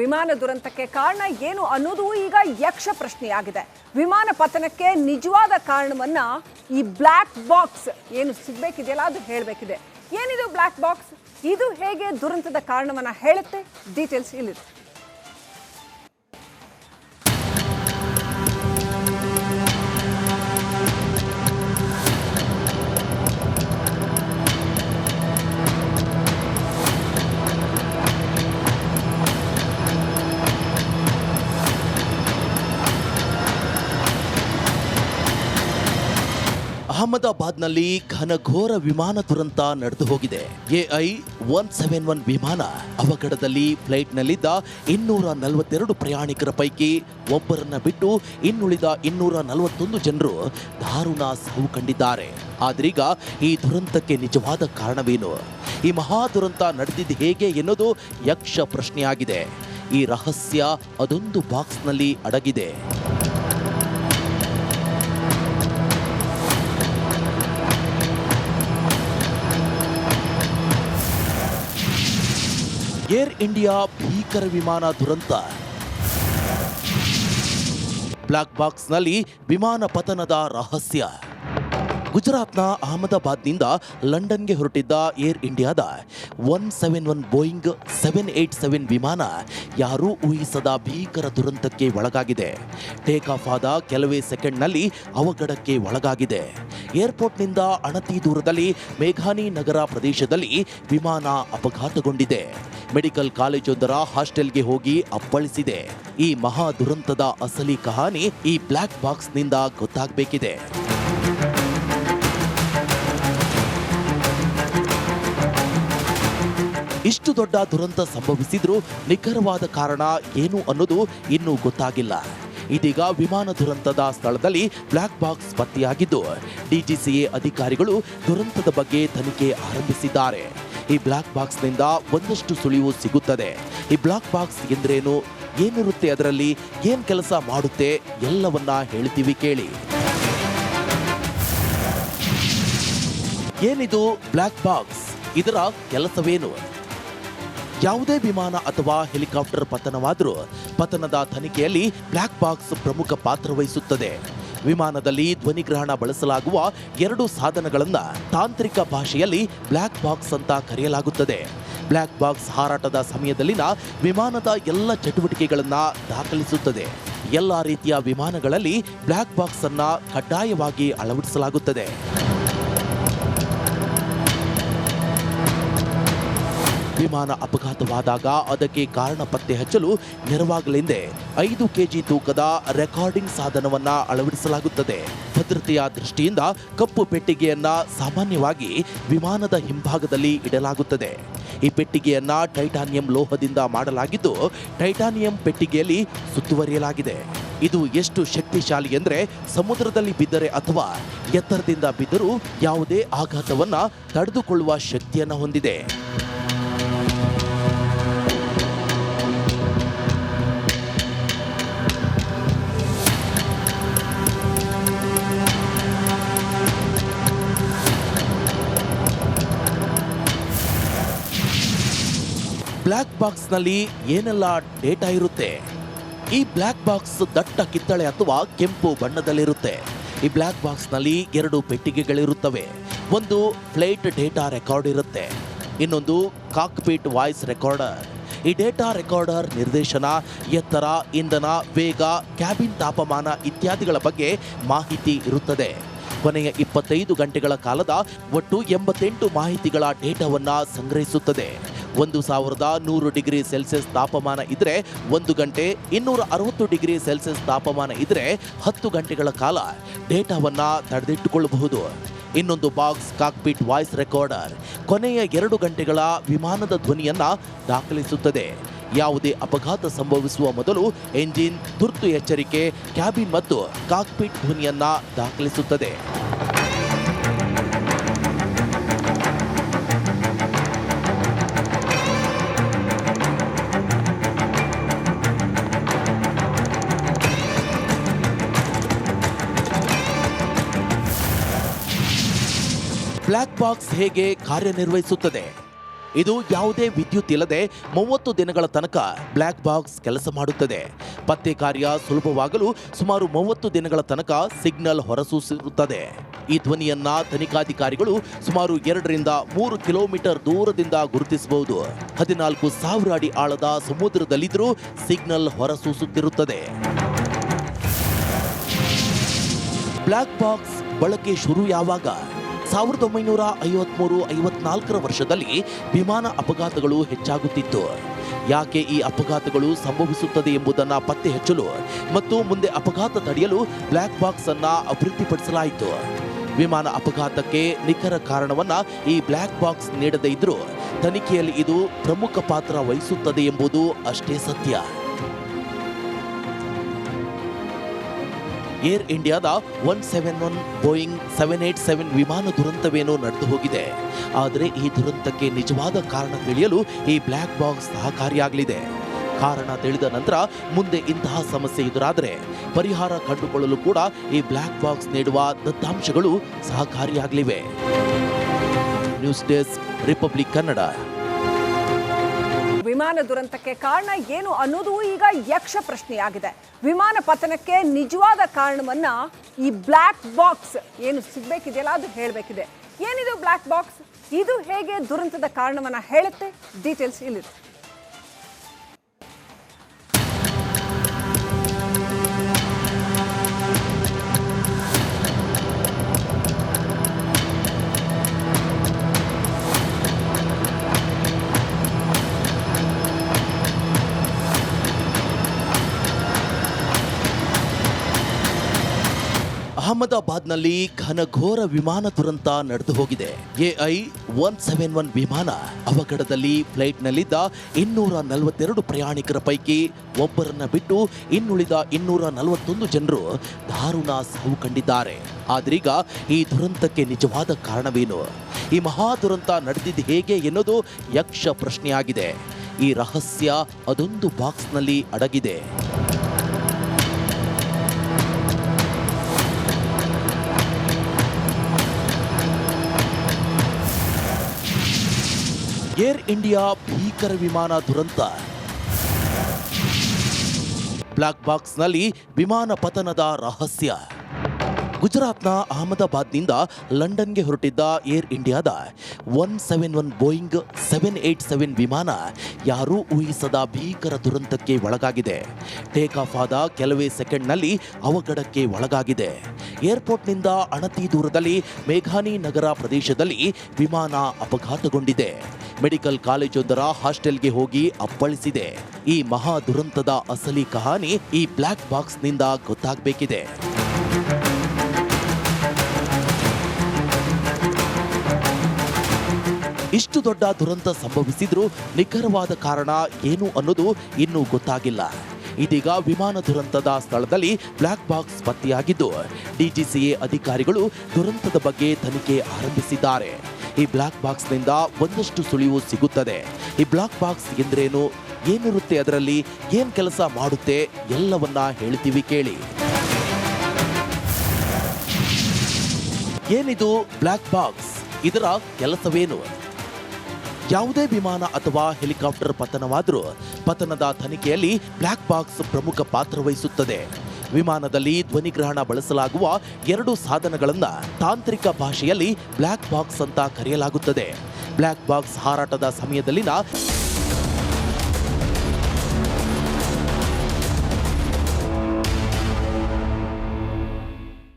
ವಿಮಾನ ದುರಂತಕ್ಕೆ ಕಾರಣ ಏನು ಅನ್ನೋದು ಈಗ ಯಕ್ಷ ಪ್ರಶ್ನೆಯಾಗಿದೆ. ವಿಮಾನ ಪತನಕ್ಕೆ ನಿಜವಾದ ಕಾರಣವನ್ನ ಈ ಬ್ಲ್ಯಾಕ್ ಬಾಕ್ಸ್ ಏನು ಸಿಗಬೇಕಿದೆಯಲ್ಲ ಅದು ಹೇಳಬೇಕಿದೆ. ಏನಿದು ಬ್ಲ್ಯಾಕ್ ಬಾಕ್ಸ್? ಇದು ಹೇಗೆ ದುರಂತದ ಕಾರಣವನ್ನ ಹೇಳುತ್ತೆ? ಡೀಟೇಲ್ಸ್ ಇಲ್ಲಿದೆ. ಅಹಮದಾಬಾದ್ನಲ್ಲಿ ಘನಘೋರ ವಿಮಾನ ದುರಂತ ನಡೆದು ಹೋಗಿದೆ. AI-171 ವಿಮಾನ ಅವಘಡದಲ್ಲಿ ಫ್ಲೈಟ್ನಲ್ಲಿದ್ದ 242 ಪ್ರಯಾಣಿಕರ ಪೈಕಿ ಒಬ್ಬರನ್ನ ಬಿಟ್ಟು ಇನ್ನುಳಿದ 241 ಜನರು ದಾರುಣ ಸಾವು ಕಂಡಿದ್ದಾರೆ. ಆದ್ರೀಗ ಈ ದುರಂತಕ್ಕೆ ನಿಜವಾದ ಕಾರಣವೇನು? ಈ ಮಹಾ ದುರಂತ ನಡೆದಿದ್ದು ಹೇಗೆ ಎನ್ನುವುದು ಯಕ್ಷ ಪ್ರಶ್ನೆಯಾಗಿದೆ. ಈ ರಹಸ್ಯ ಅದೊಂದು ಬಾಕ್ಸ್ನಲ್ಲಿ ಅಡಗಿದೆ. ಏರ್ ಇಂಡಿಯಾ ಭೀಕರ ವಿಮಾನ ದುರಂತ. ಬ್ಲ್ಯಾಕ್ ಬಾಕ್ಸ್ನಲ್ಲಿ ವಿಮಾನ ಪತನದ ರಹಸ್ಯ. ಗುಜರಾತ್ನ ಅಹಮದಾಬಾದ್ನಿಂದ ಲಂಡನ್ಗೆ ಹೊರಟಿದ್ದ ಏರ್ ಇಂಡಿಯಾದ 171 ಬೋಯಿಂಗ್ 787 ವಿಮಾನ ಯಾರೂ ಊಹಿಸದ ಭೀಕರ ದುರಂತಕ್ಕೆ ಒಳಗಾಗಿದೆ. ಟೇಕ್ ಆಫ್ ಆದ ಕೆಲವೇ ಸೆಕೆಂಡ್ನಲ್ಲಿ ಅವಘಡಕ್ಕೆ ಒಳಗಾಗಿದೆ. ಏರ್ಪೋರ್ಟ್ನಿಂದ ಅಣತಿ ದೂರದಲ್ಲಿ ಮೇಘಾನಿ ನಗರ ಪ್ರದೇಶದಲ್ಲಿ ವಿಮಾನ ಅಪಘಾತಗೊಂಡಿದೆ. ಮೆಡಿಕಲ್ ಕಾಲೇಜೊಂದರ ಹಾಸ್ಟೆಲ್ಗೆ ಹೋಗಿ ಅಪ್ಪಳಿಸಿದೆ. ಈ ಮಹಾ ದುರಂತದ ಅಸಲಿ ಕಹಾನಿ ಈ ಬ್ಲ್ಯಾಕ್ ಬಾಕ್ಸ್ನಿಂದ ಗೊತ್ತಾಗಬೇಕಿದೆ. ಇಷ್ಟು ದೊಡ್ಡ ದುರಂತ ಸಂಭವಿಸಿದ್ರೂ ನಿಖರವಾದ ಕಾರಣ ಏನು ಅನ್ನೋದು ಇನ್ನೂ ಗೊತ್ತಾಗಿಲ್ಲ. ಇದೀಗ ವಿಮಾನ ದುರಂತದ ಸ್ಥಳದಲ್ಲಿ ಬ್ಲ್ಯಾಕ್ ಬಾಕ್ಸ್ ಪತ್ತೆಯಾಗಿದ್ದು DGCA ಅಧಿಕಾರಿಗಳು ದುರಂತದ ಬಗ್ಗೆ ತನಿಖೆ ಆರಂಭಿಸಿದ್ದಾರೆ. ಈ ಬ್ಲ್ಯಾಕ್ ಬಾಕ್ಸ್ನಿಂದ ಒಂದಷ್ಟು ಸುಳಿವು ಸಿಗುತ್ತದೆ. ಈ ಬ್ಲ್ಯಾಕ್ ಬಾಕ್ಸ್ ಎಂದ್ರೇನು, ಏನಿರುತ್ತೆ ಅದರಲ್ಲಿ, ಏನ್ ಕೆಲಸ ಮಾಡುತ್ತೆ, ಎಲ್ಲವನ್ನ ಹೇಳ್ತೀವಿ ಕೇಳಿ. ಏನಿದು ಬ್ಲ್ಯಾಕ್ ಬಾಕ್ಸ್? ಇದರ ಕೆಲಸವೇನು? ಯಾವುದೇ ವಿಮಾನ ಅಥವಾ ಹೆಲಿಕಾಪ್ಟರ್ ಪತನವಾದರೂ ಪತನದ ತನಿಖೆಯಲ್ಲಿ ಬ್ಲ್ಯಾಕ್ ಬಾಕ್ಸ್ ಪ್ರಮುಖ ಪಾತ್ರ ವಹಿಸುತ್ತದೆ. ವಿಮಾನದಲ್ಲಿ ಧ್ವನಿಗ್ರಹಣ ಬಳಸಲಾಗುವ 2 ಸಾಧನಗಳನ್ನು ತಾಂತ್ರಿಕ ಭಾಷೆಯಲ್ಲಿ ಬ್ಲ್ಯಾಕ್ ಬಾಕ್ಸ್ ಅಂತ ಕರೆಯಲಾಗುತ್ತದೆ. ಬ್ಲ್ಯಾಕ್ ಬಾಕ್ಸ್ ಹಾರಾಟದ ಸಮಯದಲ್ಲಿನ ವಿಮಾನದ ಎಲ್ಲ ಚಟುವಟಿಕೆಗಳನ್ನು ದಾಖಲಿಸುತ್ತದೆ. ಎಲ್ಲ ರೀತಿಯ ವಿಮಾನಗಳಲ್ಲಿ ಬ್ಲ್ಯಾಕ್ ಬಾಕ್ಸ್ ಅನ್ನ ಕಡ್ಡಾಯವಾಗಿ ಅಳವಡಿಸಲಾಗುತ್ತದೆ. ವಿಮಾನ ಅಪಘಾತವಾದಾಗ ಅದಕ್ಕೆ ಕಾರಣ ಪತ್ತೆ ಹಚ್ಚಲು ನೆರವಾಗಲೆಂದೇ 5 kg ತೂಕದ ರೆಕಾರ್ಡಿಂಗ್ ಸಾಧನವನ್ನ ಅಳವಡಿಸಲಾಗುತ್ತದೆ. ಭದ್ರತೆಯ ದೃಷ್ಟಿಯಿಂದ ಕಪ್ಪು ಪೆಟ್ಟಿಗೆಯನ್ನ ಸಾಮಾನ್ಯವಾಗಿ ವಿಮಾನದ ಹಿಂಭಾಗದಲ್ಲಿ ಇಡಲಾಗುತ್ತದೆ. ಈ ಪೆಟ್ಟಿಗೆಯನ್ನ ಟೈಟಾನಿಯಂ ಲೋಹದಿಂದ ಮಾಡಲಾಗಿದ್ದು ಟೈಟಾನಿಯಂ ಪೆಟ್ಟಿಗೆಯಲ್ಲಿ ಸುತ್ತುವರಿಯಲಾಗಿದೆ. ಇದು ಎಷ್ಟು ಶಕ್ತಿಶಾಲಿ ಎಂದರೆ ಸಮುದ್ರದಲ್ಲಿ ಬಿದ್ದರೆ ಅಥವಾ ಎತ್ತರದಿಂದ ಬಿದ್ದರೂ ಯಾವುದೇ ಆಘಾತವನ್ನ ತಡೆದುಕೊಳ್ಳುವ ಶಕ್ತಿಯನ್ನು ಹೊಂದಿದೆ. ಬ್ಲ್ಯಾಕ್ ಬಾಕ್ಸ್ನಲ್ಲಿ ಏನೆಲ್ಲ ಡೇಟಾ ಇರುತ್ತೆ? ಈ ಬ್ಲ್ಯಾಕ್ ಬಾಕ್ಸ್ ದಟ್ಟ ಕಿತ್ತಳೆ ಅಥವಾ ಕೆಂಪು ಬಣ್ಣದಲ್ಲಿರುತ್ತೆ. ಈ ಬ್ಲ್ಯಾಕ್ ಬಾಕ್ಸ್ನಲ್ಲಿ 2 ಪೆಟ್ಟಿಗೆಗಳಿರುತ್ತವೆ. ಒಂದು ಫ್ಲೈಟ್ ಡೇಟಾ ರೆಕಾರ್ಡ್ ಇರುತ್ತೆ, ಇನ್ನೊಂದು ಕಾಕ್ಪಿಟ್ ವಾಯ್ಸ್ ರೆಕಾರ್ಡರ್. ಈ ಡೇಟಾ ರೆಕಾರ್ಡರ್ ನಿರ್ದೇಶನ, ಎತ್ತರ, ಇಂಧನ, ವೇಗ, ಕ್ಯಾಬಿನ್ ತಾಪಮಾನ ಇತ್ಯಾದಿಗಳ ಬಗ್ಗೆ ಮಾಹಿತಿ ಇರುತ್ತದೆ. ಕೊನೆಯ 25 ಗಂಟೆಗಳ ಕಾಲದ ಒಟ್ಟು 88 ಮಾಹಿತಿಗಳ ಡೇಟಾವನ್ನು ಸಂಗ್ರಹಿಸುತ್ತದೆ. 1100 ಡಿಗ್ರಿ ಸೆಲ್ಸಿಯಸ್ ತಾಪಮಾನ ಇದ್ರೆ 1 ಗಂಟೆ, 260 ಡಿಗ್ರಿ ಸೆಲ್ಸಿಯಸ್ ತಾಪಮಾನ ಇದ್ರೆ 10 ಗಂಟೆಗಳ ಕಾಲ ಡೇಟಾವನ್ನ ತಡೆದಿಟ್ಟುಕೊಳ್ಳಬಹುದು. ಇನ್ನೊಂದು ಬಾಕ್ಸ್ ಕಾಕ್ಪಿಟ್ ವಾಯ್ಸ್ ರೆಕಾರ್ಡರ್ ಕೊನೆಯ 2 ಗಂಟೆಗಳ ವಿಮಾನದ ಧ್ವನಿಯನ್ನ ದಾಖಲಿಸುತ್ತದೆ. ಯಾವುದೇ ಅಪಘಾತ ಸಂಭವಿಸುವ ಮೊದಲು ಎಂಜಿನ್, ತುರ್ತು ಎಚ್ಚರಿಕೆ, ಕ್ಯಾಬಿನ್ ಮತ್ತು ಕಾಕ್ಪಿಟ್ ಧ್ವನಿಯನ್ನ ದಾಖಲಿಸುತ್ತದೆ. ಬ್ಲ್ಯಾಕ್ ಬಾಕ್ಸ್ ಹೇಗೆ ಕಾರ್ಯನಿರ್ವಹಿಸುತ್ತದೆ? ಇದು ಯಾವುದೇ ವಿದ್ಯುತ್ ಇಲ್ಲದೆ 30 ದಿನಗಳ ತನಕ ಬ್ಲ್ಯಾಕ್ ಬಾಕ್ಸ್ ಕೆಲಸ ಮಾಡುತ್ತದೆ. ಪತ್ತೆ ಕಾರ್ಯ ಸುಲಭವಾಗಲು ಸುಮಾರು 30 ದಿನಗಳ ತನಕ ಸಿಗ್ನಲ್ ಹೊರಸೂಸಿರುತ್ತದೆ. ಈ ಧ್ವನಿಯನ್ನ ತನಿಖಾಧಿಕಾರಿಗಳು ಸುಮಾರು 2 ರಿಂದ 3 ಕಿಲೋಮೀಟರ್ ದೂರದಿಂದ ಗುರುತಿಸಬಹುದು. 14,000 ಅಡಿ ಆಳದ ಸಮುದ್ರದಲ್ಲಿದ್ದರೂ ಸಿಗ್ನಲ್ ಹೊರಸೂಸುತ್ತಿರುತ್ತದೆ. ಬ್ಲ್ಯಾಕ್ ಬಾಕ್ಸ್ ಬಳಕೆ ಶುರು ಯಾವಾಗ? 1953-54 ವರ್ಷದಲ್ಲಿ ವಿಮಾನ ಅಪಘಾತಗಳು ಹೆಚ್ಚಾಗುತ್ತಿತ್ತು. ಯಾಕೆ ಈ ಅಪಘಾತಗಳು ಸಂಭವಿಸುತ್ತದೆ ಎಂಬುದನ್ನು ಪತ್ತೆ ಹಚ್ಚಲು ಮತ್ತು ಮುಂದೆ ಅಪಘಾತ ತಡೆಯಲು ಬ್ಲ್ಯಾಕ್ ಬಾಕ್ಸ್ ಅನ್ನ ಅಭಿವೃದ್ಧಿಪಡಿಸಲಾಯಿತು. ವಿಮಾನ ಅಪಘಾತಕ್ಕೆ ನಿಖರ ಕಾರಣವನ್ನ ಈ ಬ್ಲ್ಯಾಕ್ ಬಾಕ್ಸ್ ನೀಡದೇ ಇದ್ರೂ ತನಿಖೆಯಲ್ಲಿ ಇದು ಪ್ರಮುಖ ಪಾತ್ರ ವಹಿಸುತ್ತದೆ ಎಂಬುದು ಅಷ್ಟೇ ಸತ್ಯ. ಏರ್ ಇಂಡಿಯಾದ 171 ಬೋಯಿಂಗ್ 787 ವಿಮಾನ ದುರಂತವೇನೋ ನಡೆದು ಹೋಗಿದೆ. ಆದರೆ ಈ ದುರಂತಕ್ಕೆ ನಿಜವಾದ ಕಾರಣ ತಿಳಿಯಲು ಈ ಬ್ಲ್ಯಾಕ್ ಬಾಕ್ಸ್ ಸಹಕಾರಿಯಾಗಲಿದೆ. ಕಾರಣ ತಿಳಿದ ನಂತರ ಮುಂದೆ ಇಂತಹ ಸಮಸ್ಯೆ ಎದುರಾದರೆ ಪರಿಹಾರ ಕಂಡುಕೊಳ್ಳಲು ಕೂಡ ಈ ಬ್ಲ್ಯಾಕ್ ಬಾಕ್ಸ್ ನೀಡುವ ದತ್ತಾಂಶಗಳು ಸಹಕಾರಿಯಾಗಲಿವೆ. News desk, Republic Kannada. ವಿಮಾನ ದುರಂತಕ್ಕೆ ಕಾರಣ ಏನು ಅನ್ನೋದು ಈಗ ಯಕ್ಷ ಪ್ರಶ್ನೆಯಾಗಿದೆ. ವಿಮಾನ ಪತನಕ್ಕೆ ನಿಜವಾದ ಕಾರಣವನ್ನ ಈ ಬ್ಲ್ಯಾಕ್ ಬಾಕ್ಸ್ ಏನು ಸಿಗ್ಬೇಕಿದೆಯಲ್ಲ ಅದು ಹೇಳಬೇಕಿದೆ. ಏನಿದು ಬ್ಲ್ಯಾಕ್ ಬಾಕ್ಸ್? ಇದು ಹೇಗೆ ದುರಂತದ ಕಾರಣವನ್ನ ಹೇಳುತ್ತೆ? ಡೀಟೇಲ್ಸ್ ಇಲ್ಲಿದೆ. ಅಹಮದಾಬಾದ್ನಲ್ಲಿ ಘನಘೋರ ವಿಮಾನ ದುರಂತ ನಡೆದು ಹೋಗಿದೆ. AI-171 ವಿಮಾನ ಅವಘಡದಲ್ಲಿ ಫ್ಲೈಟ್ನಲ್ಲಿದ್ದ 242 ಪ್ರಯಾಣಿಕರ ಪೈಕಿ ಒಬ್ಬರನ್ನ ಬಿಟ್ಟು ಇನ್ನುಳಿದ 241 ಜನರು ದಾರುಣ ಸಾವು ಕಂಡಿದ್ದಾರೆ. ಆದ್ರೀಗ ಈ ದುರಂತಕ್ಕೆ ನಿಜವಾದ ಕಾರಣವೇನು? ಈ ಮಹಾ ದುರಂತ ನಡೆದಿದ್ದು ಹೇಗೆ ಎನ್ನುವುದು ಯಕ್ಷ ಪ್ರಶ್ನೆಯಾಗಿದೆ. ಈ ರಹಸ್ಯ ಅದೊಂದು ಬಾಕ್ಸ್ನಲ್ಲಿ ಅಡಗಿದೆ. ಏರ್ ಇಂಡಿಯಾ ಭೀಕರ ವಿಮಾನ ದುರಂತ. ಬ್ಲ್ಯಾಕ್ ಬಾಕ್ಸ್ನಲ್ಲಿ ವಿಮಾನ ಪತನದ ರಹಸ್ಯ. ಗುಜರಾತ್ನ ಅಹಮದಾಬಾದ್ನಿಂದ ಲಂಡನ್ಗೆ ಹೊರಟಿದ್ದ ಏರ್ ಇಂಡಿಯಾದ 171 ಬೋಯಿಂಗ್ 787 ವಿಮಾನ ಯಾರೂ ಊಹಿಸದ ಭೀಕರ ದುರಂತಕ್ಕೆ ಒಳಗಾಗಿದೆ. ಟೇಕ್ ಆಫ್ ಆದ ಕೆಲವೇ ಸೆಕೆಂಡ್ನಲ್ಲಿ ಅವಘಡಕ್ಕೆ ಒಳಗಾಗಿದೆ. ಏರ್ಪೋರ್ಟ್ನಿಂದ ಅಣತಿ ದೂರದಲ್ಲಿ ಮೇಘಾನಿ ನಗರ ಪ್ರದೇಶದಲ್ಲಿ ವಿಮಾನ ಅಪಘಾತಗೊಂಡಿದೆ. ಮೆಡಿಕಲ್ ಕಾಲೇಜೊಂದರ ಹಾಸ್ಟೆಲ್ಗೆ ಹೋಗಿ ಅಪ್ಪಳಿಸಿದೆ. ಈ ಮಹಾ ದುರಂತದ ಅಸಲಿ ಕಹಾನಿ ಈ ಬ್ಲ್ಯಾಕ್ ಬಾಕ್ಸ್ನಿಂದ ಗೊತ್ತಾಗಬೇಕಿದೆ. ಇಷ್ಟು ದೊಡ್ಡ ದುರಂತ ಸಂಭವಿಸಿದ್ರೂ ನಿಖರವಾದ ಕಾರಣ ಏನು ಅನ್ನೋದು ಇನ್ನೂ ಗೊತ್ತಾಗಿಲ್ಲ. ಇದೀಗ ವಿಮಾನ ದುರಂತದ ಸ್ಥಳದಲ್ಲಿ ಬ್ಲ್ಯಾಕ್ ಬಾಕ್ಸ್ ಪತ್ತೆಯಾಗಿದ್ದು DGCA ಅಧಿಕಾರಿಗಳು ದುರಂತದ ಬಗ್ಗೆ ತನಿಖೆ ಆರಂಭಿಸಿದ್ದಾರೆ. ಈ ಬ್ಲ್ಯಾಕ್ ಬಾಕ್ಸ್ನಿಂದ ಒಂದಷ್ಟು ಸುಳಿವು ಸಿಗುತ್ತದೆ. ಈ ಬ್ಲ್ಯಾಕ್ ಬಾಕ್ಸ್ ಎಂದ್ರೇನು, ಏನಿರುತ್ತೆ ಅದರಲ್ಲಿ, ಏನ್ ಕೆಲಸ ಮಾಡುತ್ತೆ, ಎಲ್ಲವನ್ನ ಹೇಳ್ತೀವಿ ಕೇಳಿ. ಏನಿದು ಬ್ಲ್ಯಾಕ್ ಬಾಕ್ಸ್? ಇದರ ಕೆಲಸವೇನು? ಯಾವುದೇ ವಿಮಾನ ಅಥವಾ ಹೆಲಿಕಾಪ್ಟರ್ ಪತನವಾದರೂ ಪತನದ ತನಿಖೆಯಲ್ಲಿ ಬ್ಲ್ಯಾಕ್ ಬಾಕ್ಸ್ ಪ್ರಮುಖ ಪಾತ್ರ ವಹಿಸುತ್ತದೆ. ವಿಮಾನದಲ್ಲಿ ಧ್ವನಿಗ್ರಹಣ ಬಳಸಲಾಗುವ 2 ಸಾಧನಗಳನ್ನು ತಾಂತ್ರಿಕ ಭಾಷೆಯಲ್ಲಿ ಬ್ಲ್ಯಾಕ್ ಬಾಕ್ಸ್ ಅಂತ ಕರೆಯಲಾಗುತ್ತದೆ. ಬ್ಲ್ಯಾಕ್ ಬಾಕ್ಸ್ ಹಾರಾಟದ ಸಮಯದಲ್ಲಿನ